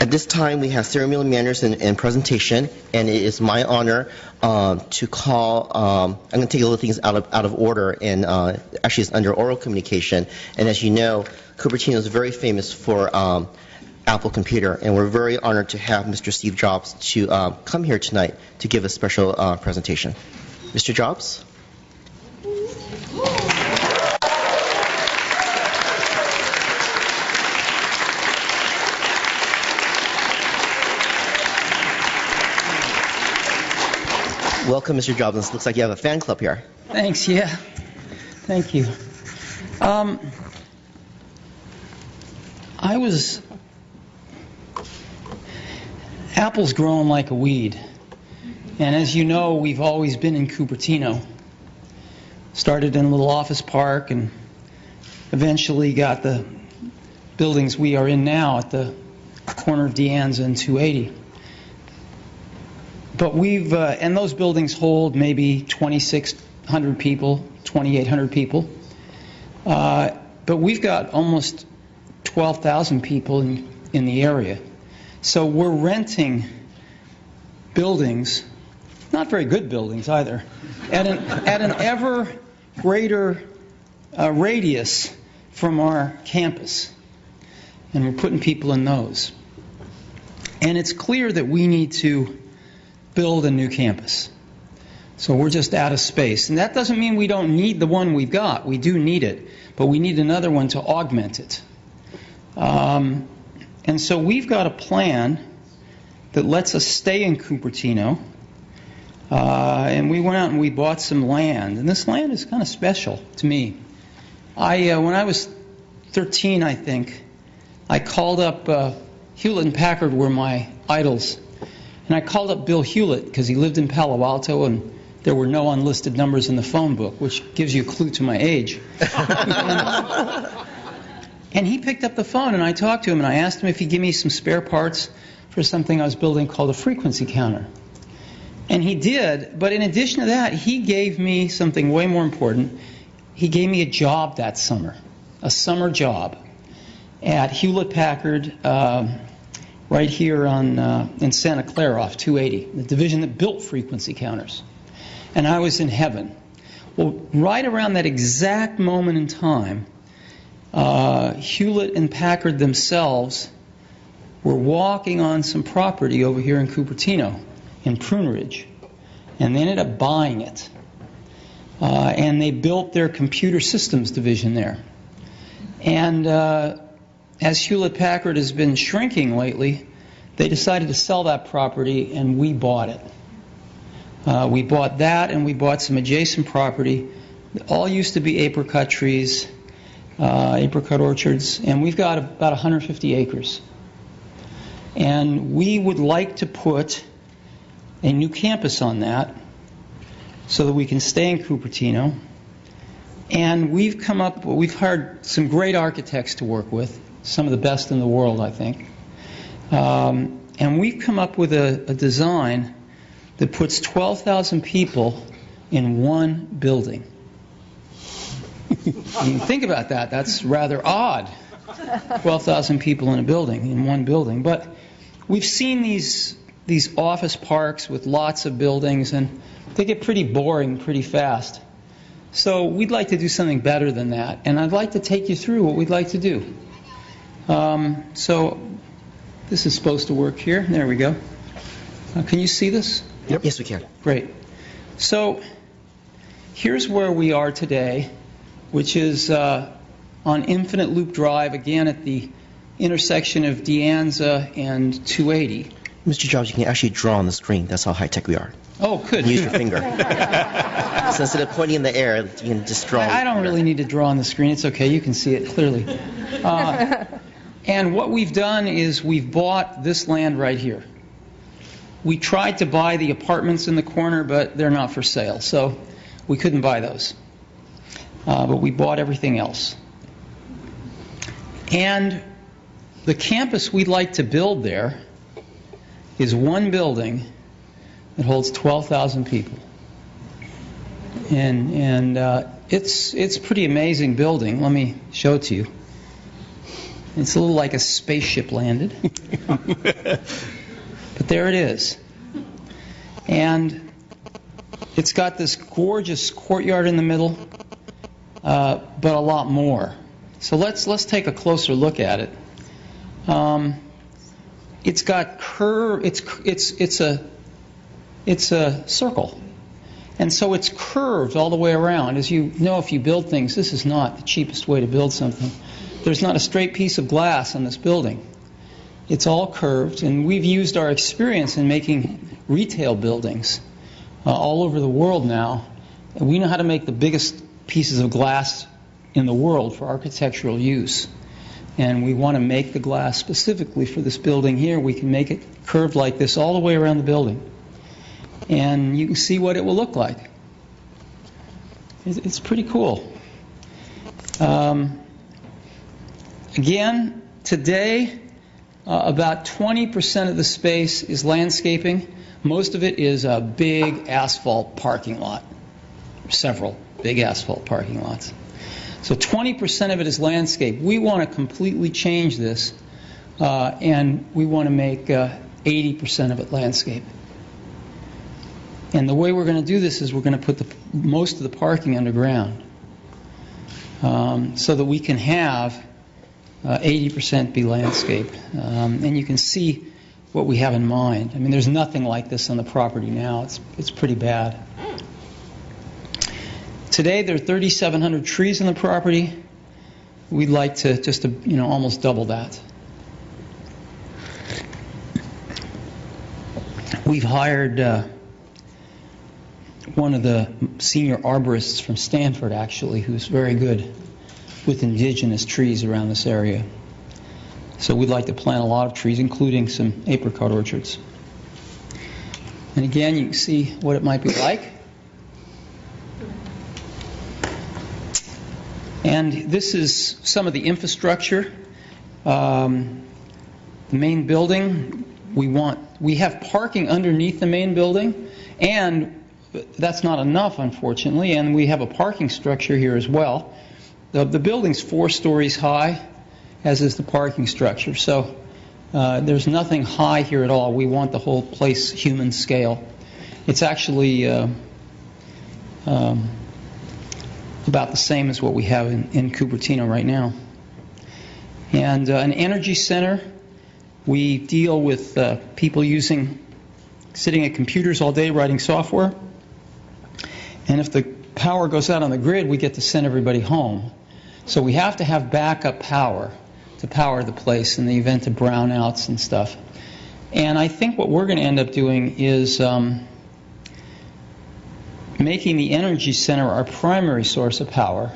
At this time, we have ceremonial manners and presentation, and it is my honor to call. I'm going to take a little things out of order, and actually, it's under oral communication. And as you know, Cupertino is very famous for Apple Computer, and we're very honored to have Mr. Steve Jobs to come here tonight to give a special presentation. Mr. Jobs. Welcome, Mr. Jobs. It looks like you have a fan club here. Thanks, yeah. Thank you. Apple's growing like a weed. And as you know, we've always been in Cupertino. Started in a little office park and eventually got the buildings we are in now at the corner of Deanza and 280. But and those buildings hold maybe 2,600 people, 2,800 people. But we've got almost 12,000 people in the area. So we're renting buildings, not very good buildings either, at an ever greater radius from our campus. And we're putting people in those. And it's clear that we need to build a new campus. So we're just out of space. And that doesn't mean we don't need the one we've got. We do need it. But we need another one to augment it. And so we've got a plan that lets us stay in Cupertino. And we went out and we bought some land. And this land is kind of special to me. When I was 13, I think, I called up Hewlett and Packard were my idols. And I called up Bill Hewlett because he lived in Palo Alto and there were no unlisted numbers in the phone book, which gives you a clue to my age. And he picked up the phone and I talked to him and I asked him if he'd give me some spare parts for something I was building called a frequency counter. And he did, but in addition to that, he gave me something way more important. He gave me a job that summer, a summer job at Hewlett Packard, right here in Santa Clara off 280, the division that built frequency counters. And I was in heaven. Well, right around that exact moment in time, Hewlett and Packard themselves were walking on some property over here in Cupertino, in Prune Ridge, and they ended up buying it. And they built their computer systems division there. And as Hewlett-Packard has been shrinking lately, they decided to sell that property, and we bought it. We bought that, and we bought some adjacent property. It all used to be apricot trees, apricot orchards, and we've got about 150 acres. And we would like to put a new campus on that so that we can stay in Cupertino. And we've hired some great architects to work with, some of the best in the world, I think. And we've come up with a design that puts 12,000 people in one building. You can think about that. That's rather odd. 12,000 people in a building, in one building. But we've seen these office parks with lots of buildings, and they get pretty boring pretty fast. So we'd like to do something better than that, and I'd like to take you through what we'd like to do. So this is supposed to work here. There we go. Can you see this? Yep. Yes, we can. Great. So here's where we are today, which is on Infinite Loop Drive, again at the intersection of Deanza and 280. Mr. Jobs, you can actually draw on the screen. That's how high-tech we are. Oh, good. Use your finger. So instead of pointing in the air, you can just draw. I don't really need to draw on the screen. It's okay. You can see it clearly. And what we've done is we've bought this land right here. We tried to buy the apartments in the corner, but they're not for sale, so we couldn't buy those. But we bought everything else. And the campus we'd like to build there is one building that holds 12,000 people. And it's a pretty amazing building. Let me show it to you. It's a little like a spaceship landed. But there it is. And it's got this gorgeous courtyard in the middle, but a lot more. So let's take a closer look at it. It's got curve. It's a circle, and so it's curved all the way around. As you know, if you build things, this is not the cheapest way to build something. There's not a straight piece of glass on this building. It's all curved, and we've used our experience in making retail buildings all over the world now. And we know how to make the biggest pieces of glass in the world for architectural use. And we want to make the glass specifically for this building here. We can make it curved like this all the way around the building. And you can see what it will look like. It's pretty cool. Again, today, about 20% of the space is landscaping. Most of it is a big asphalt parking lot, several big asphalt parking lots. So 20% of it is landscape. We want to completely change this, and we want to make 80% of it landscape. And the way we're going to do this is we're going to put most of the parking underground, so that we can have 80% be landscape. And you can see what we have in mind. I mean, there's nothing like this on the property now. It's pretty bad. Today there are 3,700 trees on the property. We'd like to just almost double that. We've hired one of the senior arborists from Stanford, actually, who's very good with indigenous trees around this area. So we'd like to plant a lot of trees, including some apricot orchards. And again, you can see what it might be like. And this is some of the infrastructure. The main building, we have parking underneath the main building, and that's not enough, unfortunately, and we have a parking structure here as well. The building's 4 stories high, as is the parking structure. So there's nothing high here at all. We want the whole place human scale. It's actually about the same as what we have in Cupertino right now. And an energy center, we deal with people sitting at computers all day writing software. And if the power goes out on the grid, we get to send everybody home. So we have to have backup power to power the place in the event of brownouts and stuff. And I think what we're going to end up doing is making the energy center our primary source of power,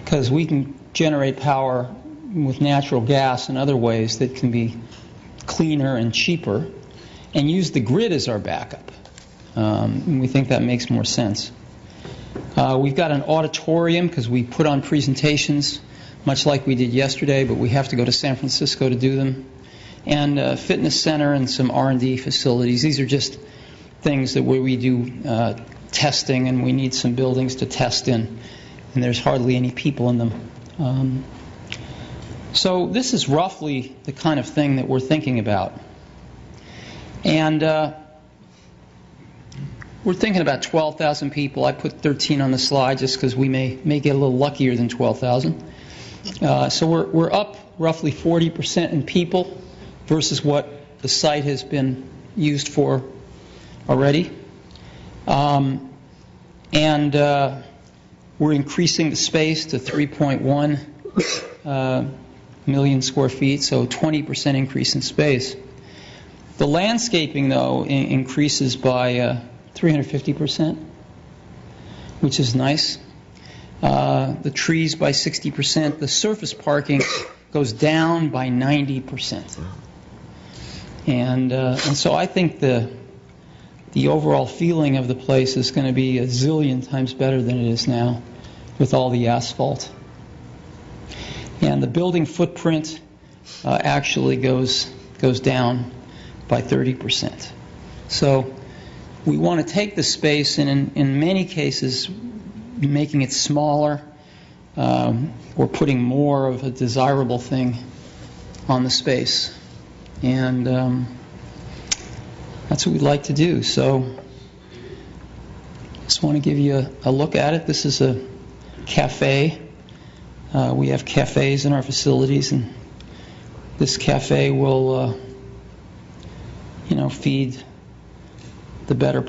because we can generate power with natural gas and other ways that can be cleaner and cheaper, and use the grid as our backup. And we think that makes more sense. We've got an auditorium because we put on presentations much like we did yesterday, but we have to go to San Francisco to do them. And a fitness center and some R&D facilities. These are just things that where we do testing, and we need some buildings to test in, and there's hardly any people in them. So this is roughly the kind of thing that we're thinking about. And we're thinking about 12,000 people. I put 13 on the slide just because we may get a little luckier than 12,000. So we're up roughly 40% in people versus what the site has been used for already. And we're increasing the space to 3.1 million square feet, so 20% increase in space. The landscaping, though, increases by 350%, which is nice. The trees by 60%. The surface parking goes down by 90%. And so I think the overall feeling of the place is going to be a zillion times better than it is now with all the asphalt. And the building footprint actually goes down by 30%. So we want to take the space and in many cases making it smaller, we're putting more of a desirable thing on the space. And that's what we'd like to do. So just want to give you a look at it. This is a cafe. We have cafes in our facilities, and this cafe will, feed the better part